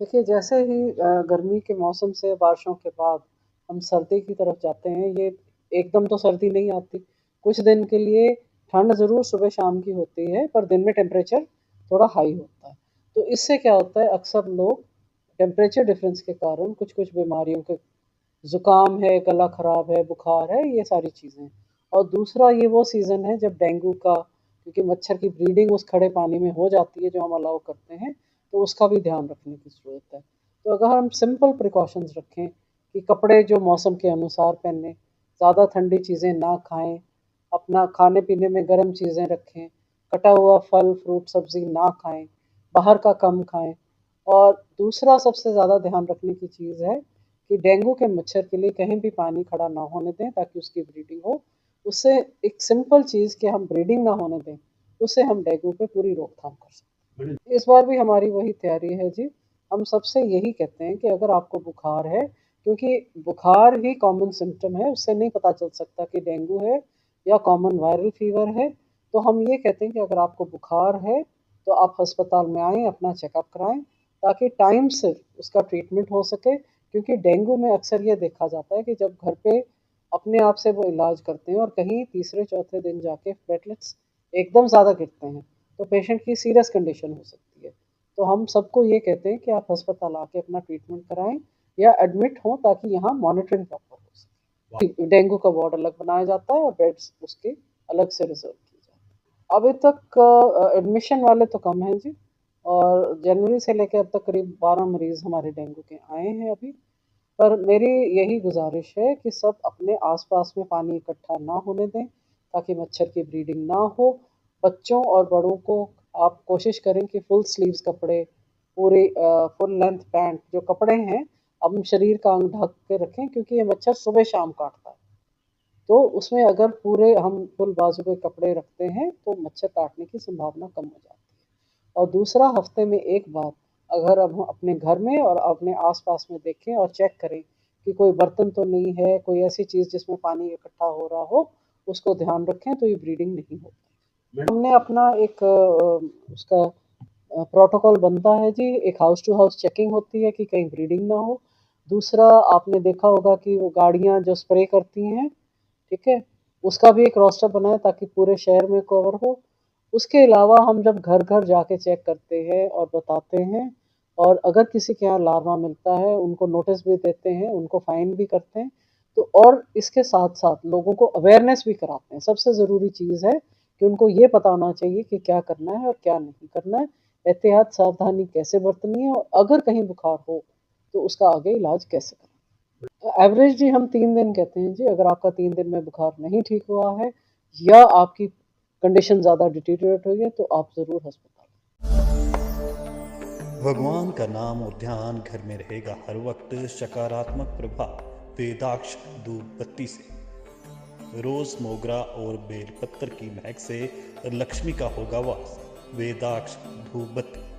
देखिए, जैसे ही गर्मी के मौसम से बारिशों के बाद हम सर्दी की तरफ जाते हैं, ये एकदम तो सर्दी नहीं आती। कुछ दिन के लिए ठंड ज़रूर सुबह-शाम की होती है, पर दिन में टेम्परेचर थोड़ा हाई होता है। तो इससे क्या होता है, अक्सर लोग टेम्परेचर डिफ़रेंस के कारण कुछ-कुछ बीमारियों के ज़ुकाम है, गला ख़राब है, बुखार है, ये सारी चीज़ें। और दूसरा ये वो सीज़न है जब डेंगू का क्योंकि मच्छर की ब्रीडिंग उस खड़े पानी में हो जाती है जो हम अलाउ करते हैं, तो उसका भी ध्यान रखने की ज़रूरत है। तो अगर हम सिंपल प्रिकॉशंस रखें कि कपड़े जो मौसम के अनुसार पहनें, ज़्यादा ठंडी चीज़ें ना खाएँ, अपना खाने-पीने में गर्म चीज़ें रखें, कटा हुआ फल, फ्रूट, सब्ज़ी ना खाएँ, बाहर का कम खाएँ। और दूसरा सबसे ज़्यादा ध्यान रखने की चीज़ है कि डेंगू के मच्छर के लिए कहीं भी पानी खड़ा ना होने दें ताकि उसकी ब्रीडिंग हो। उससे एक सिंपल चीज़ कि हम ब्रीडिंग ना होने दें, उससे हम डेंगू पे पूरी रोकथाम कर सकते हैं। इस बार भी हमारी वही तैयारी है जी। हम सबसे यही कहते हैं कि अगर आपको बुखार है, क्योंकि बुखार ही कॉमन सिम्पटम है, उससे नहीं पता चल सकता कि डेंगू है या कॉमन वायरल फीवर है। तो हम ये कहते हैं कि अगर आपको बुखार है, तो आप अस्पताल में आएँ, अपना चेकअप कराएँ, ताकि टाइम से उसका ट्रीटमेंट हो सके। क्योंकि डेंगू में अक्सर ये देखा जाता है कि जब घर पे अपने आप से वो इलाज करते हैं और कहीं तीसरे-चौथे दिन जाके प्लेटलेट्स एकदम ज़्यादा गिरते हैं, तो पेशेंट की सीरियस कंडीशन हो सकती है। तो हम सबको ये कहते हैं कि आप अस्पताल आके अपना ट्रीटमेंट कराएँ या एडमिट हों ताकि यहाँ मॉनिटरिंग प्रॉपर हो सके। डेंगू का वार्ड अलग बनाया जाता है और बेड्स उसके अलग से रिज़र्व किए जाते हैं। अभी तक एडमिशन वाले तो कम हैं जी, और जनवरी से लेके अब तक करीब 12 मरीज़ हमारे डेंगू के आए हैं अभी। पर मेरी यही गुज़ारिश है कि सब अपने आस-पास में पानी इकट्ठा ना होने दें, ताकि मच्छर की ब्रीडिंग ना हो। बच्चों और बड़ों को आप कोशिश करें कि फुल स्लीव्स कपड़े, पूरे फुल लेंथ पैंट जो कपड़े हैं, हम शरीर का अंग ढक के रखें क्योंकि ये मच्छर सुबह-शाम काटता है। तो उसमें अगर पूरे हम फुल बाजू के कपड़े रखते हैं, तो मच्छर काटने की संभावना कम हो जाती है। और दूसरा, हफ्ते में एक बार अगर अब हम अपने घर में और अपने आस-पास में देखें और चेक करें कि कोई बर्तन तो नहीं है, कोई ऐसी चीज़ जिसमें पानी इकट्ठा हो रहा हो, उसको ध्यान रखें तो ये ब्रीडिंग नहीं होती। हमने अपना एक उसका प्रोटोकॉल बनता है जी, एक हाउस टू हाउस चेकिंग होती है कि कहीं ब्रीडिंग ना हो। दूसरा, आपने देखा होगा कि वो गाड़ियाँ जो स्प्रे करती हैं, ठीक है? उसका भी एक रोस्टर बनाएँ ताकि पूरे शहर में कवर हो। उसके अलावा हम जब घर-घर जाके चेक करते हैं और बताते हैं, और अगर किसी के यहाँ लार्वा मिलता है, उनको नोटिस भी देते हैं, उनको फाइन भी करते हैं। तो और इसके साथ-साथ लोगों को अवेयरनेस भी कराते हैं। सबसे ज़रूरी चीज़ है कि उनको ये पता होना चाहिए कि क्या करना है और क्या नहीं करना है, एहतियात सावधानी कैसे बरतनी है और अगर कहीं बुखार हो, तो उसका आगे इलाज कैसे करना है। एवरेज जी हम 3 दिन कहते हैं जी, अगर आपका 3 दिन में बुखार नहीं ठीक हुआ है या आपकी कंडीशन ज़्यादा डिटीरियरेट हुई है, तो आप ज़रूर अस्पताल। भगवान का नाम और ध्यान घर में रहेगा हर वक्त। सकारात्मक प्रभाव वेदाक्ष धूप बत्ती से। रोज मोगरा और बेलपत्र की महक से लक्ष्मी का होगा वास। वेदाक्ष धूप बत्ती।